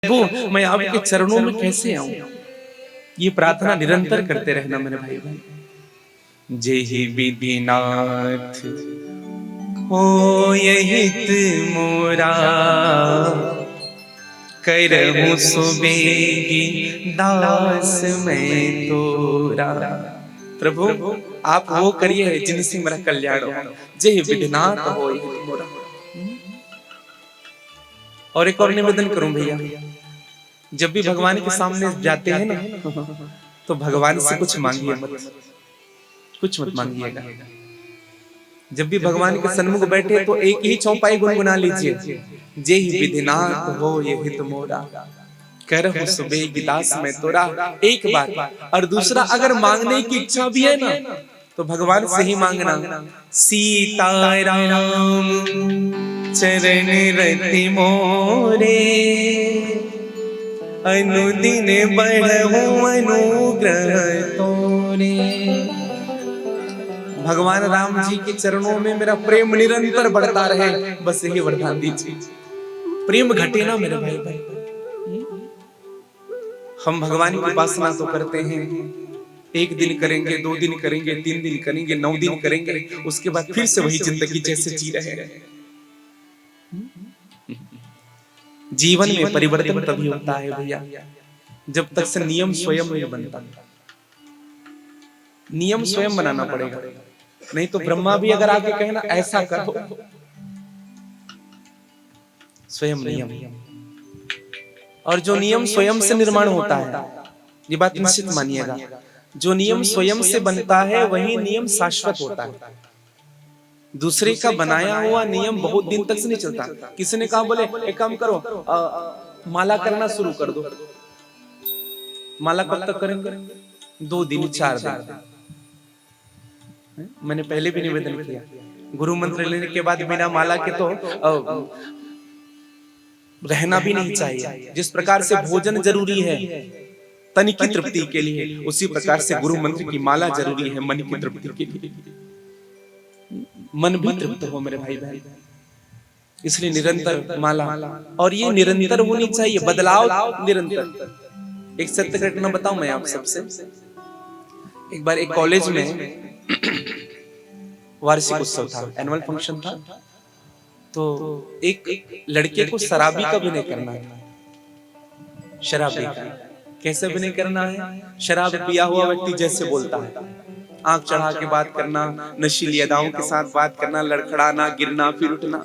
प्रभु मैं आपके चरणों में कैसे आऊं। ये प्रार्थना निरंतर करते रहना मेरे भाई बहन। जेहि विधिनाथ हो यहित मोरा, करहूं सुबेगी दास मैं तोरा। प्रभु आप वो करिए जिनसे मेरा कल्याण हो। जेहि विधिनाथ हो यहित मोरा। और एक और निवेदन करूं भैया, जब भी भगवान के सामने जाते हैं ना तो भगवान से कुछ मांगिए मत, कुछ मत मांगिएगा। जब भी भगवान के सन्मुख बैठे तो एक ही चौपाई गुनगुना लीजिए, जेहि विधिनाथ हो यहित मोरा, करहूं सुबेगी दास मैं तोरा। एक बात। और दूसरा, अगर मांगने की इच्छा भी है ना तो भगवान से ही मांगना। सीताराम चरण रति मोरे, अनुदिन बढ़हूं अनुग्रह तोरे। भगवान राम जी के चरणों में मेरा प्रेम निरंतर बढ़ता रहे, बस यही वरदान दीजिए। प्रेम घटे ना मेरे भाई भाई। हम भगवान की उपासना तो करते हैं, एक दिन करेंगे, 2 दिन करेंगे, 3 दिन करेंगे, 9 दिन करेंगे, उसके बाद फिर से वही जिंदगी जैसे जी रहे हैं। जीवन में परिवर्तन तभी होता है भैया जब तक से नियम स्वयं नहीं बनता। नियम स्वयं बनाना पड़ेगा, नहीं तो ब्रह्मा भी अगर आके कहे ना ऐसा करो, स्वयं नियम। और जो नियम स्वयं से निर्माण होता है, ये बात निश्चित मानिएगा, जो नियम स्वयं से बनता है वही नियम शाश्वत होता है। दूसरे का बनाया हुआ नियम बहुत दिन तक से नहीं चलता। किसी ने कहा बोले एक काम करो, माला करना शुरू कर दो। माला कब तक करेंगे? 2 दिन 4 दिन। मैंने पहले भी निवेदन किया, गुरु मंत्र लेने के बाद बिना माला के तो रहना भी नहीं चाहिए। जिस प्रकार से भोजन जरूरी है तन की तृप्ति के लिए, उसी प्रकार से गुरु मंत्र की माला जरूरी है मन की तृप्ति के लिए। मन भी तृप्त हो मेरे भाई बहन, इसलिए निरंतर माला। और ये निरंतर होनी चाहिए, बदलाव निरंतर। एक सत्य घटना बताऊं मैं आप सबसे। एक बार एक कॉलेज में वार्षिक उत्सव था, एनुअल फंक्शन था, तो एक लड़के को शराबी का अभिनय करना था। शराबी का कैसे अभिनय करना है? शराब पिया हुआ व्यक्ति जैसे बोलता है, आंख चढ़ा के बात करना, नशीली अदाओं के साथ बात करना, लड़खड़ाना, गिरना, फिर उठना।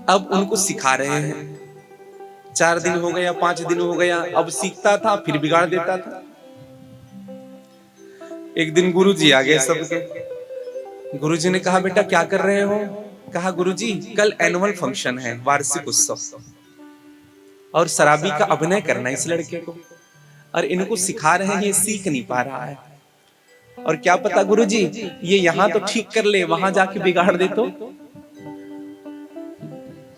अब उनको सिखा रहे हैं, 4 दिन हो गया, 5 दिन हो गया, अब सीखता था फिर बिगाड़ देता था। एक दिन गुरुजी आ गए सबके। गुरुजी ने कहा बेटा क्या कर रहे हो? कहा गुरुजी कल एनुअल फंक्शन है, वार्षिक उत्सव, और शराबी का अभिनय करना इस लड़के को, और इनको सिखा रहे हैं, ये सीख नहीं पा रहा है। और क्या पता गुरुजी ये यहाँ तो ठीक कर ले, वहां जाके बिगाड़ दे तो।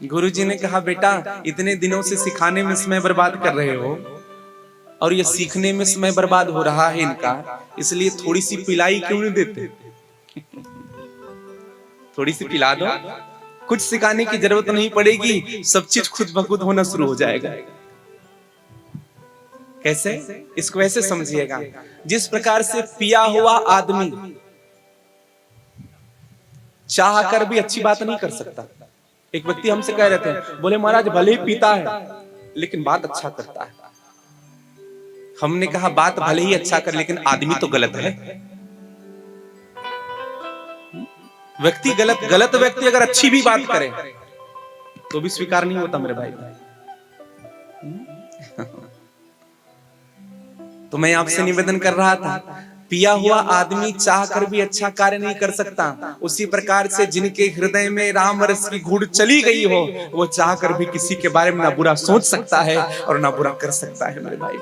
गुरुजी ने कहा बेटा इतने दिनों से सिखाने में समय बर्बाद कर रहे हो और ये सीखने में समय बर्बाद हो रहा है इनका, इसलिए थोड़ी सी पिलाई क्यों नहीं देते? थोड़ी सी पिला दो, कुछ सिखाने की जरूरत नहीं पड़ेगी, सब चीज खुद ब खुद होना शुरू हो जाएगा। कैसे? इसको ऐसे समझिएगा, जिस प्रकार से पिया हुआ आदमी चाह कर भी अच्छी बात नहीं कर सकता। एक व्यक्ति हमसे कह रहे थे, बोले महाराज भले ही पीता है लेकिन बात अच्छा करता है। हमने कहा बात भले ही अच्छा कर, लेकिन आदमी तो गलत है। व्यक्ति गलत व्यक्ति अगर अच्छी भी बात करे तो भी स्वीकार नहीं होता मेरे भाई। तो मैं आपसे निवेदन कर रहा था, पिया हुआ आदमी चाह कर भी अच्छा कार्य नहीं कर सकता। उसी प्रकार से जिनके हृदय में राम रस की घूड़ चली गई हो, वो चाह कर भी किसी के बारे में ना बुरा सोच सकता है और ना बुरा कर सकता है मेरे भाई।